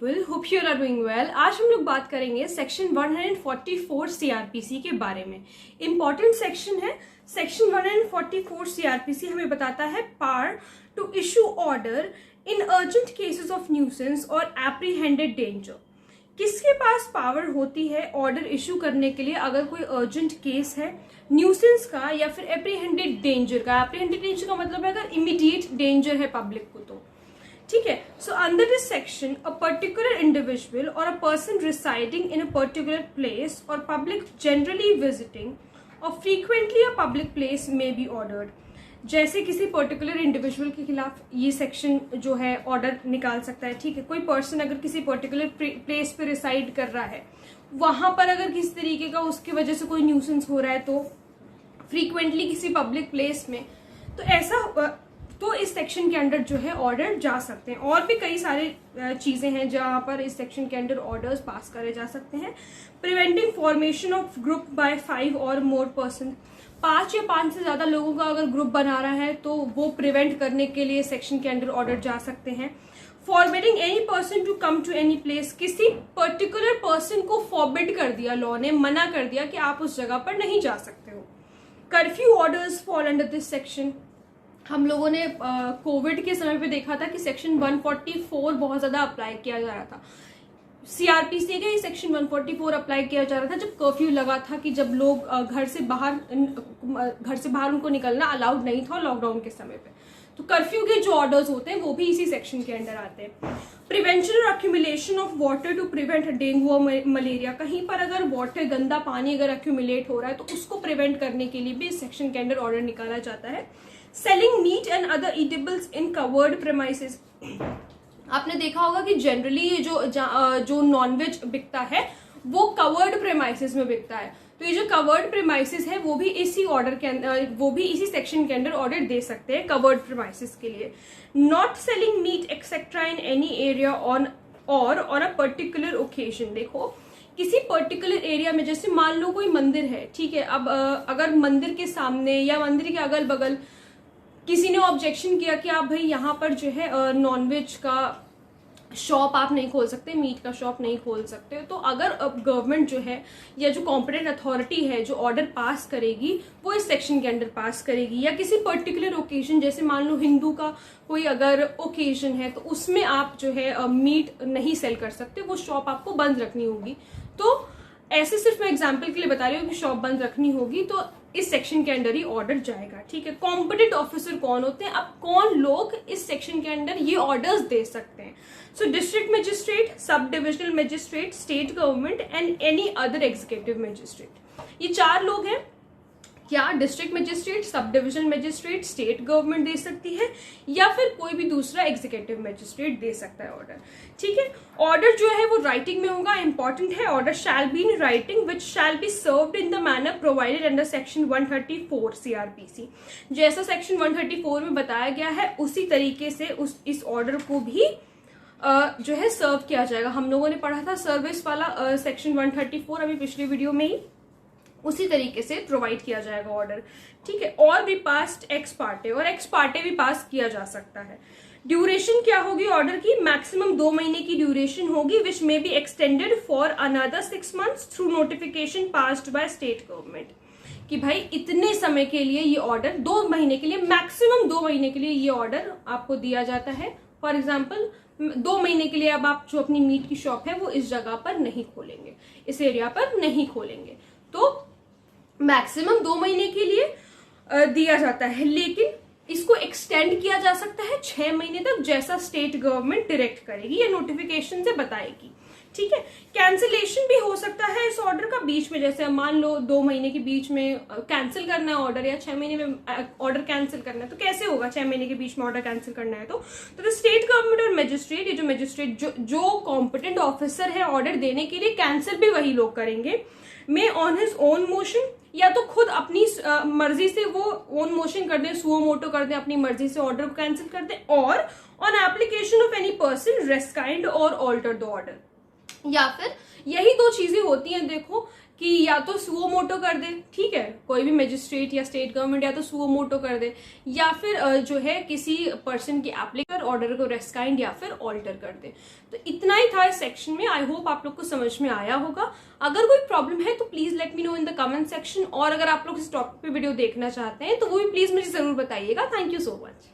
People, hope you are doing well. आज हम लोग बात करेंगे सेक्शन 144 सीआरपीसी के बारे में। इंपॉर्टेंट सेक्शन है। सेक्शन 144 सीआरपीसी हमें बताता है power to issue order in urgent cases of nuisance और एप्रीहेंडेड डेंजर। किसके पास पावर होती है ऑर्डर इशू करने के लिए अगर कोई अर्जेंट केस है न्यूसेंस का या फिर एप्रीहेंडेड डेंजर का। एप्रीहेंडेड डेंजर का मतलब है अगर इमीडिएट डेंजर है पब्लिक को तो ठीक है। So under this section a particular individual or a person residing in a particular place or public generally visiting or frequently a public place में बी ऑर्डर्ड। जैसे किसी पर्टिकुलर इंडिविजुअल के खिलाफ ये सेक्शन जो है ऑर्डर निकाल सकता है। ठीक है, कोई पर्सन अगर किसी पर्टिकुलर प्लेस पे रिसाइड कर रहा है, वहां पर अगर किसी तरीके का उसकी वजह से कोई न्यूसेंस हो रहा है तो फ्रीक्वेंटली किसी पब्लिक प्लेस में, तो ऐसा तो इस सेक्शन के अंडर जो है ऑर्डर जा सकते हैं। और भी कई सारे चीजें हैं जहां पर इस सेक्शन के अंडर ऑर्डर्स पास करे जा सकते हैं। Preventing formation of group by 5 और मोर पर्सन, 5 या 5 से ज्यादा लोगों का अगर ग्रुप बना रहा है तो वो प्रिवेंट करने के लिए सेक्शन के अंडर ऑर्डर जा सकते हैं। Forbidding any person to come to any place, किसी पर्टिकुलर पर्सन को फॉरबिड कर दिया, लॉ ने मना कर दिया कि आप उस जगह पर नहीं जा सकते हो। Curfew orders fall under this section. हम लोगों ने कोविड के समय पे देखा था कि सेक्शन 144 बहुत ज्यादा अप्लाई किया जा रहा था। सीआरपीसी का ही सेक्शन 144 अप्लाई किया जा रहा था जब कर्फ्यू लगा था कि जब लोग घर से बाहर उनको निकलना अलाउड नहीं था लॉकडाउन के समय पे। तो कर्फ्यू के जो ऑर्डर्स होते हैं वो भी इसी सेक्शन के अंडर आते हैं। प्रिवेंशन और accumulation of water to prevent dengue और मलेरिया, कहीं पर अगर वाटर गंदा पानी अगर अक्यूमुलेट हो रहा है तो उसको प्रिवेंट करने के लिए भी इस सेक्शन के अंडर ऑर्डर निकाला जाता है। Selling meat and other eatables in covered premises, आपने देखा होगा कि जनरली ये जो नॉनवेज बिकता है वो कवर्ड प्रेमाइसेस में बिकता है। तो ये जो कवर्ड प्रेमाइसेस है वो भी इसी ऑर्डर के अंदर, वो भी इसी सेक्शन के अंडर ऑर्डर दे सकते हैं कवर्ड प्रेमाइसेस के लिए। Not selling meat etcetera in any area on a particular occasion, देखो किसी पर्टिकुलर एरिया में, जैसे मान लो कोई मंदिर है, ठीक है, अब अगर मंदिर के सामने या मंदिर के अगल बगल किसी ने ऑब्जेक्शन किया कि आप भाई यहाँ पर जो है नॉनवेज का शॉप आप नहीं खोल सकते, मीट का शॉप नहीं खोल सकते, तो अगर गवर्नमेंट जो है या जो कॉम्पिटेंट अथॉरिटी है जो ऑर्डर पास करेगी वो इस सेक्शन के अंडर पास करेगी। या किसी पर्टिकुलर ओकेजन, जैसे मान लो हिंदू का कोई अगर ओकेजन है तो उसमें आप जो है मीट नहीं सेल कर सकते, वो शॉप आपको बंद रखनी होगी। तो ऐसे सिर्फ मैं एग्जाम्पल के लिए बता रही हूँ कि शॉप बंद रखनी होगी तो इस सेक्शन के अंडर ही ऑर्डर जाएगा। ठीक है, कॉम्पिटेंट ऑफिसर कौन होते हैं, अब कौन लोग इस सेक्शन के अंडर ये ऑर्डर्स दे सकते हैं। So district magistrate, sub divisional magistrate, state government and any other executive magistrate, ये 4 लोग हैं। क्या district magistrate, sub divisional magistrate, state government दे सकती है या फिर कोई भी दूसरा एग्जीक्यूटिव मजिस्ट्रेट दे सकता है ऑर्डर। ठीक है, ऑर्डर जो है वो राइटिंग में होगा, इंपॉर्टेंट है। Order shall be in writing which shall be served in the manner provided under section 134 CrPC. जैसा सेक्शन 134 में बताया गया है उसी तरीके से इस ऑर्डर को भी जो है सर्व किया जाएगा। हम लोगों ने पढ़ा था सर्विस वाला सेक्शन 134 अभी पिछली वीडियो में ही, उसी तरीके से प्रोवाइड किया जाएगा ऑर्डर। ठीक है, और भी पास्ट एक्स पार्टे और एक्स पार्टे भी पास किया जा सकता है। ड्यूरेशन क्या होगी ऑर्डर की, मैक्सिमम 2 महीने की ड्यूरेशन होगी which may be extended for another 6 months through notification passed by state government. कि भाई इतने समय के लिए ये ऑर्डर, 2 महीने के लिए, मैक्सिमम 2 महीने के लिए ये ऑर्डर आपको दिया जाता है। फॉर एग्जाम्पल 2 महीने के लिए अब आप जो अपनी मीट की शॉप है वो इस जगह पर नहीं खोलेंगे, इस एरिया पर नहीं खोलेंगे, तो मैक्सिमम 2 महीने के लिए दिया जाता है। लेकिन इसको एक्सटेंड किया जा सकता है 6 महीने तक, जैसा स्टेट गवर्नमेंट डायरेक्ट करेगी या नोटिफिकेशन से बताएगी। ठीक है, कैंसिलेशन भी हो सकता है इस ऑर्डर का बीच में, जैसे मान लो 2 महीने के बीच में कैंसिल करना है ऑर्डर या 6 महीने में ऑर्डर कैंसिल करना है, तो कैसे होगा 6 महीने के बीच में ऑर्डर कैंसिल करना है तो स्टेट गवर्नमेंट और मजिस्ट्रेट, ये जो मजिस्ट्रेट जो कॉम्पिटेंट ऑफिसर है ऑर्डर देने के लिए, कैंसिल भी वही लोग करेंगे। मे ऑन हिज ओन मोशन, या तो खुद अपनी मर्जी से वो ओन मोशन कर दें, सुओ मोटो कर दें, अपनी मर्जी से ऑर्डर को कैंसिल कर दें, और on application of any person rescind or alter the order. या फिर यही 2 चीजें होती हैं देखो, कि या तो सुओ मोटो कर दे, ठीक है, कोई भी मजिस्ट्रेट या स्टेट गवर्नमेंट या तो सुओ मोटो कर दे, या फिर जो है किसी पर्सन की एप्लीकर ऑर्डर को रेस्काइंड या फिर ऑल्टर कर दे। तो इतना ही था इस सेक्शन में। आई होप आप लोग को समझ में आया होगा। अगर कोई प्रॉब्लम है तो please let me know in the comment section, और अगर आप लोग इस टॉपिक पे वीडियो देखना चाहते हैं तो वो भी प्लीज मुझे जरूर बताइएगा। Thank you so much.